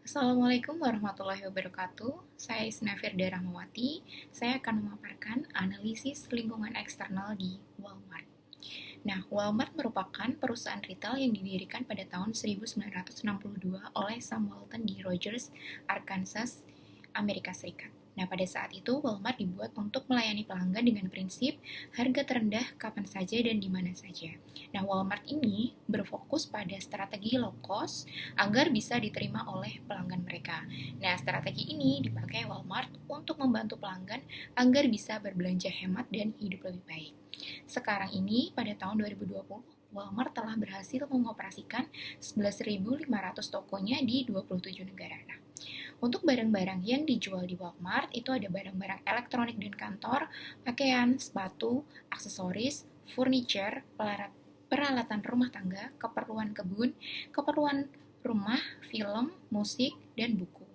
Assalamualaikum warahmatullahi wabarakatuh. Saya Isna Firda Rahmawati. Saya akan memaparkan analisis lingkungan eksternal di Walmart. Nah, Walmart merupakan perusahaan retail yang didirikan pada tahun 1962 oleh Sam Walton di Rogers, Arkansas, Amerika Serikat. Nah, pada saat itu Walmart dibuat untuk melayani pelanggan dengan prinsip harga terendah kapan saja dan di mana saja. Nah, Walmart ini berfokus pada strategi low cost agar bisa diterima oleh pelanggan mereka. Nah, strategi ini dipakai Walmart untuk membantu pelanggan agar bisa berbelanja hemat dan hidup lebih baik. Sekarang ini, pada tahun 2020, Walmart telah berhasil mengoperasikan 11.500 tokonya di 27 negara. Nah, untuk barang-barang yang dijual di Walmart itu ada barang-barang elektronik dan kantor, pakaian, sepatu, aksesoris, furniture, peralatan rumah tangga, keperluan kebun, keperluan rumah, film, musik, dan buku.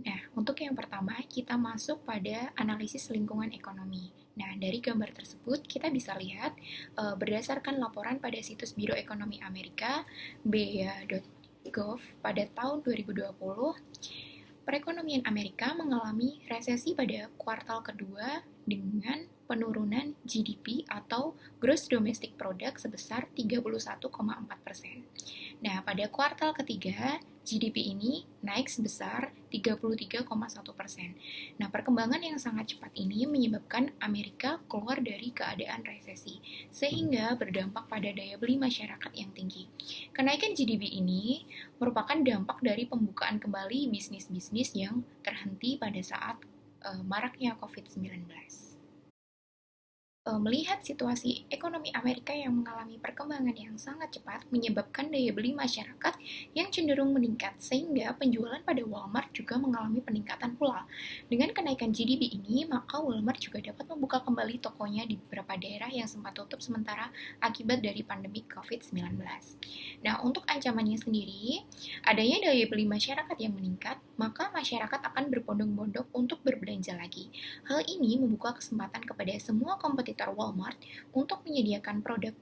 Nah, untuk yang pertama, kita masuk pada analisis lingkungan ekonomi. Nah, dari gambar tersebut, kita bisa lihat berdasarkan laporan pada situs Biro Ekonomi Amerika, bea.gov, pada tahun 2020, perekonomian Amerika mengalami resesi pada kuartal kedua dengan penurunan GDP atau Gross Domestic Product sebesar 31,4%. Nah, pada kuartal ketiga, GDP ini naik sebesar 33,1%. Nah, perkembangan yang sangat cepat ini menyebabkan Amerika keluar dari keadaan resesi, sehingga berdampak pada daya beli masyarakat yang tinggi. Kenaikan GDP ini merupakan dampak dari pembukaan kembali bisnis-bisnis yang terhenti pada saat maraknya COVID-19. Melihat situasi ekonomi Amerika yang mengalami perkembangan yang sangat cepat menyebabkan daya beli masyarakat yang cenderung meningkat sehingga penjualan pada Walmart juga mengalami peningkatan pula. Dengan kenaikan GDP ini, maka Walmart juga dapat membuka kembali tokonya di beberapa daerah yang sempat tutup sementara akibat dari pandemi COVID-19. Nah, untuk ancamannya sendiri, adanya daya beli masyarakat yang meningkat, maka masyarakat akan berbondong-bondong untuk berbelanja lagi. Hal ini membuka kesempatan kepada semua kompetitor Walmart untuk menyediakan produk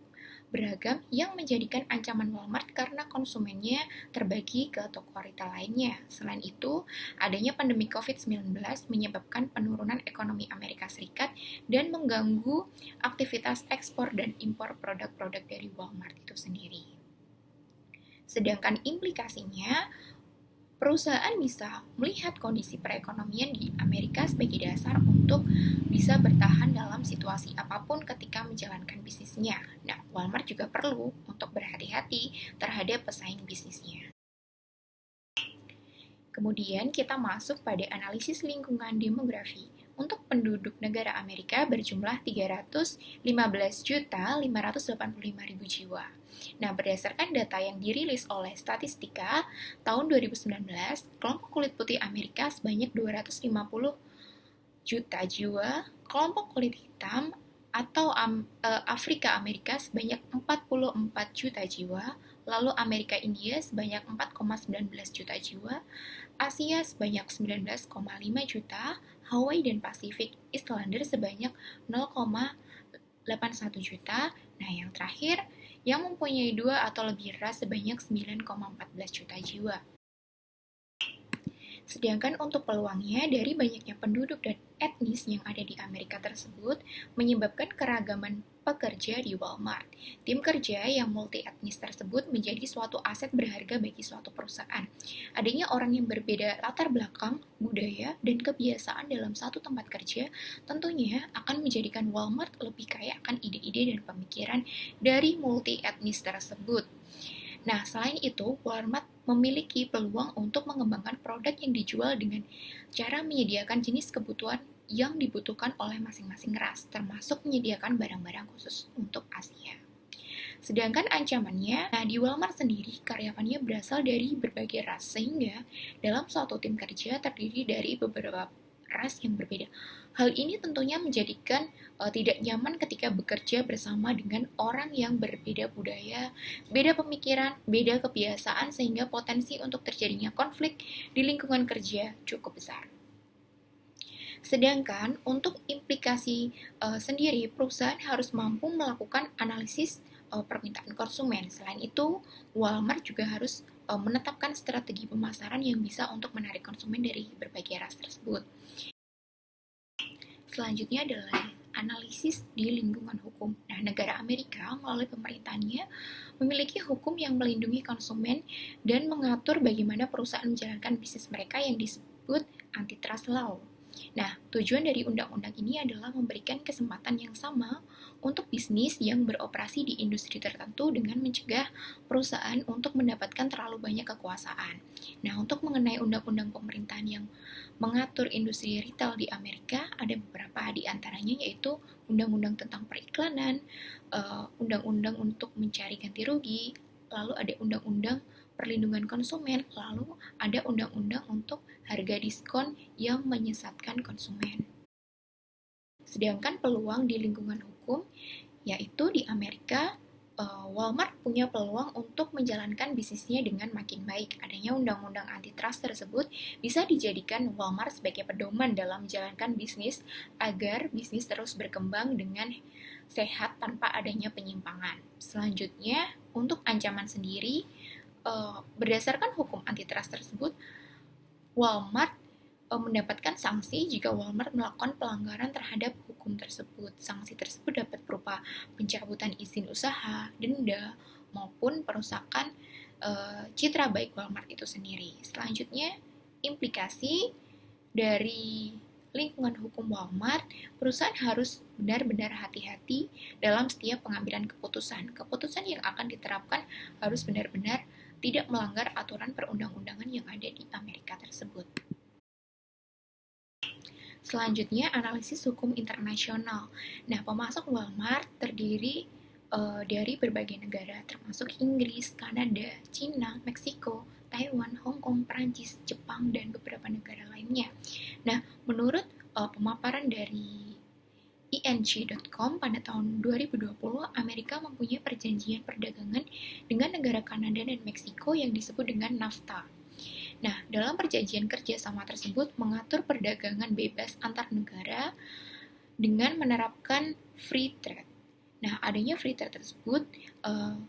beragam yang menjadikan ancaman Walmart karena konsumennya terbagi ke toko retail lainnya. Selain itu, adanya pandemi COVID-19 menyebabkan penurunan ekonomi Amerika Serikat dan mengganggu aktivitas ekspor dan impor produk-produk dari Walmart itu sendiri. Sedangkan implikasinya, perusahaan bisa melihat kondisi perekonomian di Amerika sebagai dasar untuk bisa bertahan dalam situasi apapun ketika menjalankan bisnisnya. Nah, Walmart juga perlu untuk berhati-hati terhadap pesaing bisnisnya. Kemudian kita masuk pada analisis lingkungan demografi. Untuk penduduk negara Amerika berjumlah 315.585.000 jiwa. Nah, berdasarkan data yang dirilis oleh Statistika tahun 2019, kelompok kulit putih Amerika sebanyak 250 juta jiwa, kelompok kulit hitam atau Afrika Amerika sebanyak 44 juta jiwa, lalu Amerika India sebanyak 4,19 juta jiwa, Asia sebanyak 19,5 juta, Hawaii dan Pasifik Islander sebanyak 0,81 juta. Nah, yang terakhir, yang mempunyai dua atau lebih ras sebanyak 9,14 juta jiwa. Sedangkan untuk peluangnya dari banyaknya penduduk dan etnis yang ada di Amerika tersebut menyebabkan keragaman pekerja di Walmart. Tim kerja yang multi etnis tersebut menjadi suatu aset berharga bagi suatu perusahaan. Adanya orang yang berbeda latar belakang, budaya, dan kebiasaan dalam satu tempat kerja tentunya akan menjadikan Walmart lebih kaya akan ide-ide dan pemikiran dari multi etnis tersebut. Nah, selain itu, Walmart memiliki peluang untuk mengembangkan produk yang dijual dengan cara menyediakan jenis kebutuhan yang dibutuhkan oleh masing-masing ras, termasuk menyediakan barang-barang khusus untuk Asia. Sedangkan ancamannya, nah di Walmart sendiri karyawannya berasal dari berbagai ras, sehingga dalam suatu tim kerja terdiri dari beberapa ras yang berbeda. Hal ini tentunya menjadikan tidak nyaman ketika bekerja bersama dengan orang yang berbeda budaya, beda pemikiran, beda kebiasaan, sehingga potensi untuk terjadinya konflik di lingkungan kerja cukup besar. Sedangkan untuk implikasi sendiri, perusahaan harus mampu melakukan analisis permintaan konsumen. Selain itu, Walmart juga harus menetapkan strategi pemasaran yang bisa untuk menarik konsumen dari berbagai ras tersebut. Selanjutnya adalah analisis di lingkungan hukum. Nah, negara Amerika melalui pemerintahannya memiliki hukum yang melindungi konsumen dan mengatur bagaimana perusahaan menjalankan bisnis mereka yang disebut antitrust law. Nah, tujuan dari undang-undang ini adalah memberikan kesempatan yang sama untuk bisnis yang beroperasi di industri tertentu dengan mencegah perusahaan untuk mendapatkan terlalu banyak kekuasaan. Nah, untuk mengenai undang-undang pemerintahan yang mengatur industri retail di Amerika, ada beberapa di antaranya yaitu undang-undang tentang periklanan, undang-undang untuk mencari ganti rugi, lalu ada undang-undang perlindungan konsumen, lalu ada undang-undang untuk harga diskon yang menyesatkan konsumen. Sedangkan peluang di lingkungan hukum, yaitu di Amerika, Walmart punya peluang untuk menjalankan bisnisnya dengan makin baik. Adanya undang-undang antitrust tersebut bisa dijadikan Walmart sebagai pedoman dalam menjalankan bisnis agar bisnis terus berkembang dengan sehat tanpa adanya penyimpangan. Selanjutnya, untuk ancaman sendiri, berdasarkan hukum antitrust tersebut, Walmart mendapatkan sanksi jika Walmart melakukan pelanggaran terhadap hukum tersebut. Sanksi tersebut dapat berupa pencabutan izin usaha, denda, maupun perusakan citra baik Walmart itu sendiri. Selanjutnya, implikasi dari lingkungan hukum Walmart, perusahaan harus benar-benar hati-hati dalam setiap pengambilan keputusan. Keputusan yang akan diterapkan harus benar-benar tidak melanggar aturan perundang-undangan yang ada di Amerika tersebut. Selanjutnya, analisis hukum internasional. Nah, pemasok Walmart terdiri dari berbagai negara, termasuk Inggris, Kanada, Cina, Meksiko, Taiwan, Hong Kong, Perancis, Jepang, dan beberapa negara lainnya. Nah, menurut pemaparan dari INC.com pada tahun 2020, Amerika mempunyai perjanjian perdagangan dengan negara Kanada dan Meksiko yang disebut dengan NAFTA. Nah, dalam perjanjian kerjasama tersebut mengatur perdagangan bebas antar negara dengan menerapkan free trade. Nah, adanya free trade tersebut,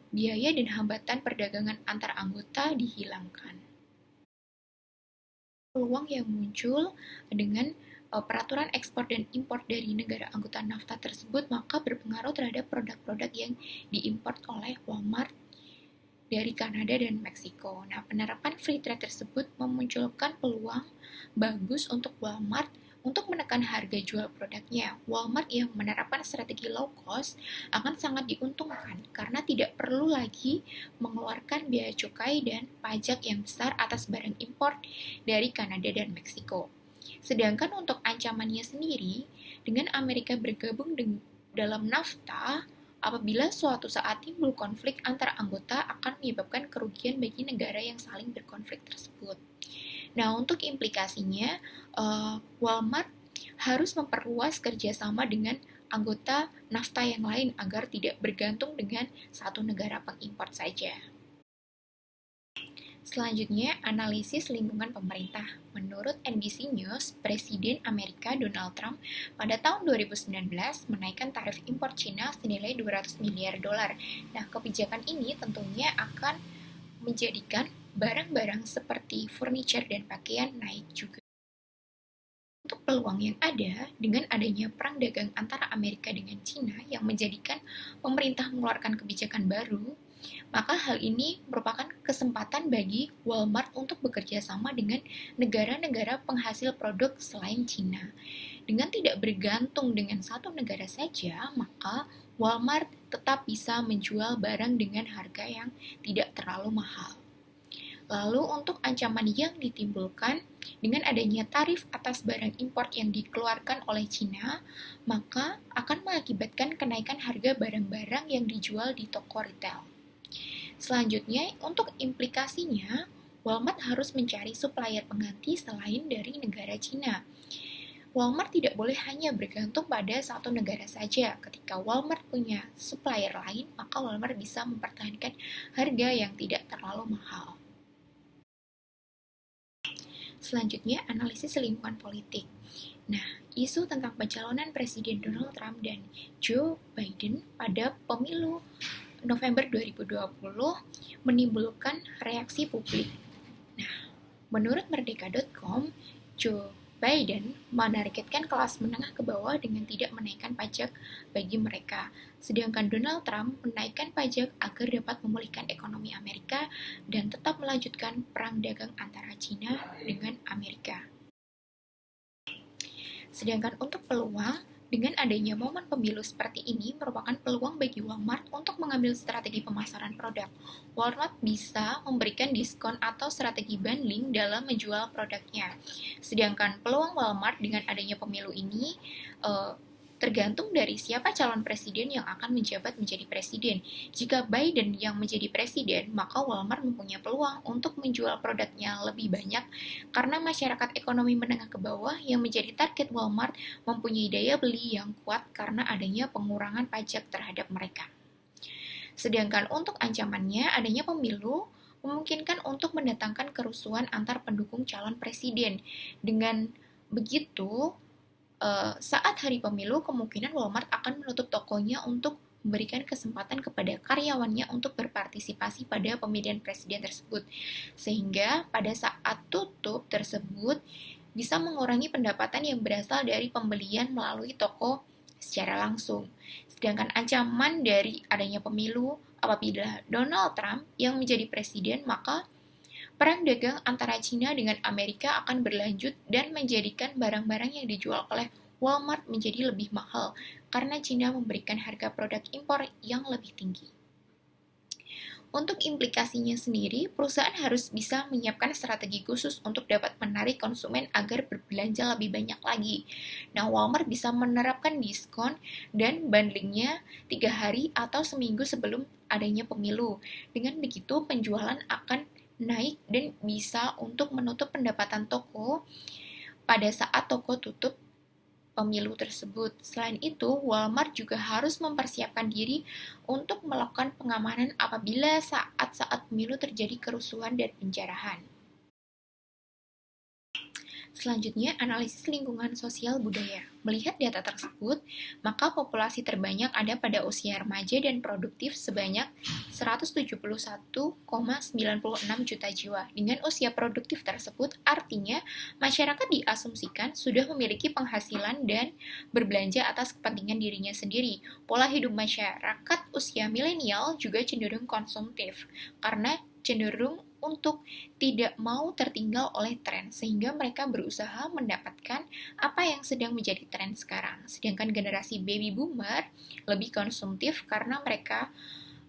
biaya dan hambatan perdagangan antar anggota dihilangkan. Peluang yang muncul dengan peraturan ekspor dan impor dari negara anggota NAFTA tersebut maka berpengaruh terhadap produk-produk yang diimpor oleh Walmart dari Kanada dan Meksiko. Nah, penerapan free trade tersebut memunculkan peluang bagus untuk Walmart untuk menekan harga jual produknya. Walmart yang menerapkan strategi low cost akan sangat diuntungkan karena tidak perlu lagi mengeluarkan biaya cukai dan pajak yang besar atas barang impor dari Kanada dan Meksiko. Sedangkan untuk ancamannya sendiri, dengan Amerika bergabung dalam NAFTA, apabila suatu saat timbul konflik antar anggota akan menyebabkan kerugian bagi negara yang saling berkonflik tersebut. Nah, untuk implikasinya, Walmart harus memperluas kerjasama dengan anggota NAFTA yang lain agar tidak bergantung dengan satu negara pengimpor saja. Selanjutnya, analisis lingkungan pemerintah. Menurut NBC News, Presiden Amerika Donald Trump pada tahun 2019 menaikkan tarif impor Cina senilai 200 miliar dolar. Nah, kebijakan ini tentunya akan menjadikan barang-barang seperti furniture dan pakaian naik juga. Untuk peluang yang ada dengan adanya perang dagang antara Amerika dengan Cina yang menjadikan pemerintah mengeluarkan kebijakan baru, maka hal ini merupakan kesempatan bagi Walmart untuk bekerja sama dengan negara-negara penghasil produk selain Cina. Dengan tidak bergantung dengan satu negara saja, maka Walmart tetap bisa menjual barang dengan harga yang tidak terlalu mahal. Lalu untuk ancaman yang ditimbulkan dengan adanya tarif atas barang impor yang dikeluarkan oleh Cina, maka akan mengakibatkan kenaikan harga barang-barang yang dijual di toko retail. Selanjutnya, untuk implikasinya, Walmart harus mencari supplier pengganti selain dari negara Cina. Walmart tidak boleh hanya bergantung pada satu negara saja. Ketika Walmart punya supplier lain, maka Walmart bisa mempertahankan harga yang tidak terlalu mahal. Selanjutnya, analisis lingkungan politik. Nah, isu tentang pencalonan Presiden Donald Trump dan Joe Biden pada pemilu November 2020 menimbulkan reaksi publik. Nah, menurut Merdeka.com, Joe Biden menargetkan kelas menengah ke bawah dengan tidak menaikkan pajak bagi mereka, sedangkan Donald Trump menaikkan pajak agar dapat memulihkan ekonomi Amerika dan tetap melanjutkan perang dagang antara China dengan Amerika. Sedangkan untuk peluang, dengan adanya momen pemilu seperti ini merupakan peluang bagi Walmart untuk mengambil strategi pemasaran produk. Walmart bisa memberikan diskon atau strategi bundling dalam menjual produknya. Sedangkan peluang Walmart dengan adanya pemilu ini tergantung dari siapa calon presiden yang akan menjabat menjadi presiden. Jika Biden yang menjadi presiden, maka Walmart mempunyai peluang untuk menjual produknya lebih banyak karena masyarakat ekonomi menengah ke bawah yang menjadi target Walmart mempunyai daya beli yang kuat karena adanya pengurangan pajak terhadap mereka. Sedangkan untuk ancamannya, adanya pemilu memungkinkan untuk mendatangkan kerusuhan antar pendukung calon presiden. Dengan begitu, saat hari pemilu, kemungkinan Walmart akan menutup tokonya untuk memberikan kesempatan kepada karyawannya untuk berpartisipasi pada pemilihan presiden tersebut. Sehingga pada saat tutup tersebut bisa mengurangi pendapatan yang berasal dari pembelian melalui toko secara langsung. Sedangkan ancaman dari adanya pemilu apabila Donald Trump yang menjadi presiden, maka perang dagang antara China dengan Amerika akan berlanjut dan menjadikan barang-barang yang dijual oleh Walmart menjadi lebih mahal karena China memberikan harga produk impor yang lebih tinggi. Untuk implikasinya sendiri, perusahaan harus bisa menyiapkan strategi khusus untuk dapat menarik konsumen agar berbelanja lebih banyak lagi. Nah, Walmart bisa menerapkan diskon dan bundlingnya 3 hari atau seminggu sebelum adanya pemilu. Dengan begitu, penjualan akan naik dan bisa untuk menutup pendapatan toko pada saat toko tutup pemilu tersebut. Selain itu, Walmart juga harus mempersiapkan diri untuk melakukan pengamanan apabila saat-saat pemilu terjadi kerusuhan dan penjarahan. Selanjutnya, analisis lingkungan sosial budaya. Melihat data tersebut, maka populasi terbanyak ada pada usia remaja dan produktif sebanyak 171,96 juta jiwa. Dengan usia produktif tersebut, artinya masyarakat diasumsikan sudah memiliki penghasilan dan berbelanja atas kepentingan dirinya sendiri. Pola hidup masyarakat usia milenial juga cenderung konsumtif, karena cenderung untuk tidak mau tertinggal oleh tren, sehingga mereka berusaha mendapatkan apa yang sedang menjadi tren sekarang. Sedangkan generasi baby boomer lebih konsumtif karena mereka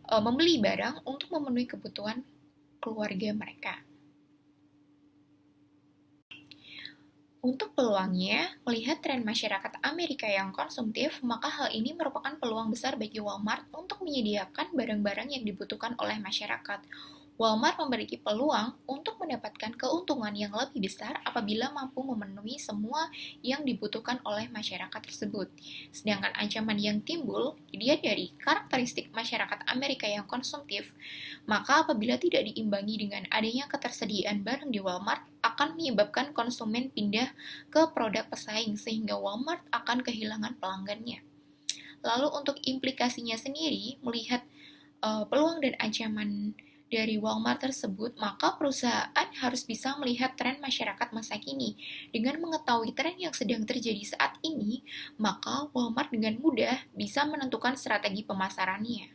membeli barang untuk memenuhi kebutuhan keluarga mereka. Untuk peluangnya, melihat tren masyarakat Amerika yang konsumtif, maka hal ini merupakan peluang besar bagi Walmart untuk menyediakan barang-barang yang dibutuhkan oleh masyarakat. Walmart memiliki peluang untuk mendapatkan keuntungan yang lebih besar apabila mampu memenuhi semua yang dibutuhkan oleh masyarakat tersebut. Sedangkan ancaman yang timbul dilihat dari karakteristik masyarakat Amerika yang konsumtif, maka apabila tidak diimbangi dengan adanya ketersediaan barang di Walmart, akan menyebabkan konsumen pindah ke produk pesaing sehingga Walmart akan kehilangan pelanggannya. Lalu untuk implikasinya sendiri, melihat peluang dan ancaman dari Walmart tersebut, maka perusahaan harus bisa melihat tren masyarakat masa kini. Dengan mengetahui tren yang sedang terjadi saat ini, maka Walmart dengan mudah bisa menentukan strategi pemasarannya.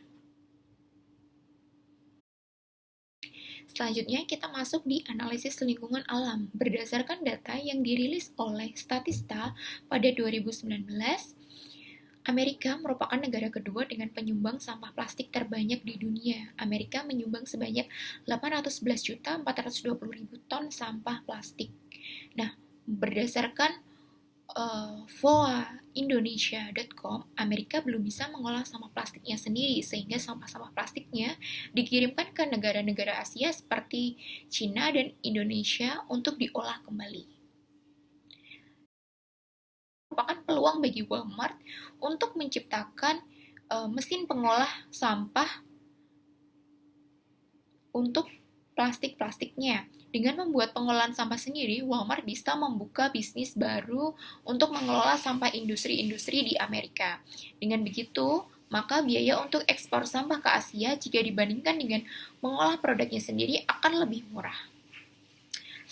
Selanjutnya kita masuk di analisis lingkungan alam. Berdasarkan data yang dirilis oleh Statista pada 2019, Amerika merupakan negara kedua dengan penyumbang sampah plastik terbanyak di dunia. Amerika menyumbang sebanyak 811.420.000 ton sampah plastik. Nah, berdasarkan voaindonesia.com, Amerika belum bisa mengolah sampah plastiknya sendiri, sehingga sampah-sampah plastiknya dikirimkan ke negara-negara Asia seperti China dan Indonesia untuk diolah kembali. Merupakan peluang bagi Walmart untuk menciptakan mesin pengolah sampah untuk plastik-plastiknya. Dengan membuat pengolahan sampah sendiri, Walmart bisa membuka bisnis baru untuk mengelola sampah industri-industri di Amerika. Dengan begitu, maka biaya untuk ekspor sampah ke Asia jika dibandingkan dengan mengolah produknya sendiri akan lebih murah.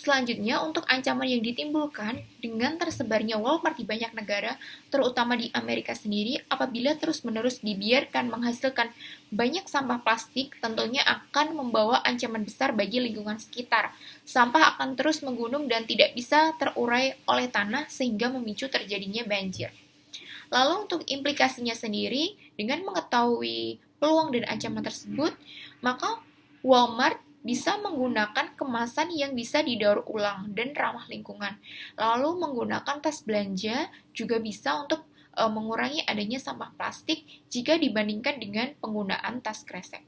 Selanjutnya, untuk ancaman yang ditimbulkan dengan tersebarnya Walmart di banyak negara, terutama di Amerika sendiri, apabila terus-menerus dibiarkan menghasilkan banyak sampah plastik, tentunya akan membawa ancaman besar bagi lingkungan sekitar. Sampah akan terus menggunung dan tidak bisa terurai oleh tanah sehingga memicu terjadinya banjir. Lalu untuk implikasinya sendiri, dengan mengetahui peluang dan ancaman tersebut, maka Walmart bisa menggunakan kemasan yang bisa didaur ulang dan ramah lingkungan. Lalu menggunakan tas belanja juga bisa untuk mengurangi adanya sampah plastik jika dibandingkan dengan penggunaan tas kresek.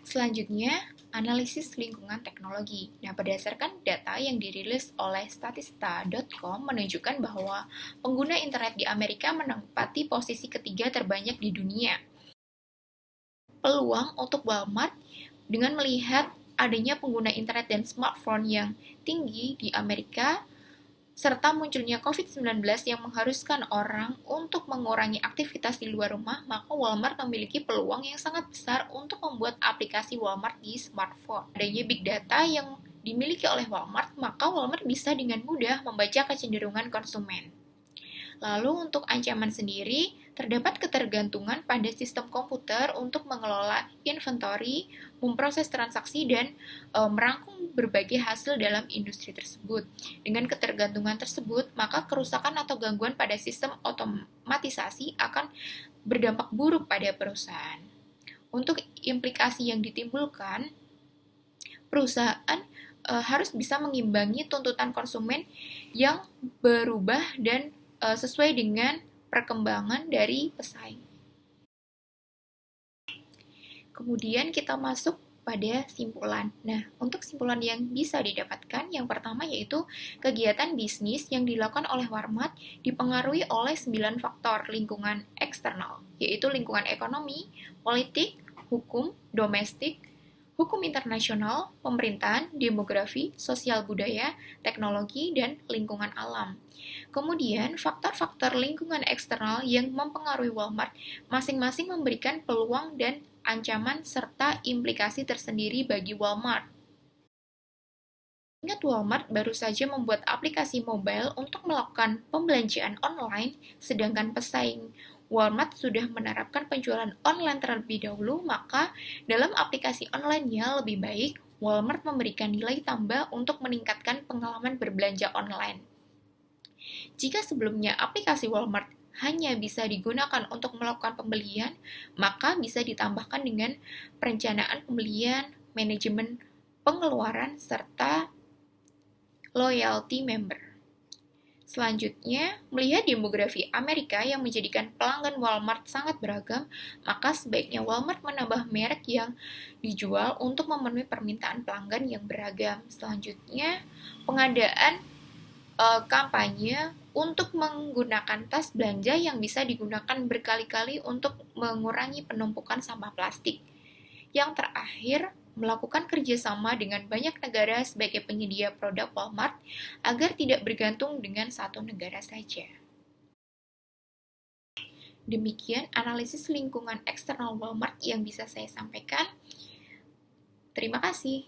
Selanjutnya, analisis lingkungan teknologi. Nah, berdasarkan data yang dirilis oleh statista.com menunjukkan bahwa pengguna internet di Amerika menempati posisi ketiga terbanyak di dunia. Peluang untuk Walmart dengan melihat adanya pengguna internet dan smartphone yang tinggi di Amerika serta munculnya COVID-19 yang mengharuskan orang untuk mengurangi aktivitas di luar rumah, maka Walmart memiliki peluang yang sangat besar untuk membuat aplikasi Walmart di smartphone. Adanya big data yang dimiliki oleh Walmart, maka Walmart bisa dengan mudah membaca kecenderungan konsumen. Lalu untuk ancaman sendiri, terdapat ketergantungan pada sistem komputer untuk mengelola inventory, memproses transaksi, dan merangkum berbagai hasil dalam industri tersebut. Dengan ketergantungan tersebut, maka kerusakan atau gangguan pada sistem otomatisasi akan berdampak buruk pada perusahaan. Untuk implikasi yang ditimbulkan, perusahaan harus bisa mengimbangi tuntutan konsumen yang berubah dan sesuai dengan perkembangan dari pesaing. Kemudian kita masuk pada simpulan. Nah, untuk simpulan yang bisa didapatkan, yang pertama yaitu kegiatan bisnis yang dilakukan oleh Walmart dipengaruhi oleh 9 faktor lingkungan eksternal, yaitu lingkungan ekonomi, politik, hukum, domestik, hukum internasional, pemerintahan, demografi, sosial budaya, teknologi, dan lingkungan alam. Kemudian, faktor-faktor lingkungan eksternal yang mempengaruhi Walmart masing-masing memberikan peluang dan ancaman serta implikasi tersendiri bagi Walmart. Ingat, Walmart baru saja membuat aplikasi mobile untuk melakukan pembelanjaan online, sedangkan pesaing Walmart sudah menerapkan penjualan online terlebih dahulu, maka dalam aplikasi online-nya lebih baik Walmart memberikan nilai tambah untuk meningkatkan pengalaman berbelanja online. Jika sebelumnya aplikasi Walmart hanya bisa digunakan untuk melakukan pembelian, maka bisa ditambahkan dengan perencanaan pembelian, manajemen pengeluaran, serta loyalty member. Selanjutnya, melihat demografi Amerika yang menjadikan pelanggan Walmart sangat beragam, maka sebaiknya Walmart menambah merek yang dijual untuk memenuhi permintaan pelanggan yang beragam. Selanjutnya, pengadaan kampanye untuk menggunakan tas belanja yang bisa digunakan berkali-kali untuk mengurangi penumpukan sampah plastik. Yang terakhir, melakukan kerjasama dengan banyak negara sebagai penyedia produk Walmart agar tidak bergantung dengan satu negara saja. Demikian analisis lingkungan eksternal Walmart yang bisa saya sampaikan. Terima kasih.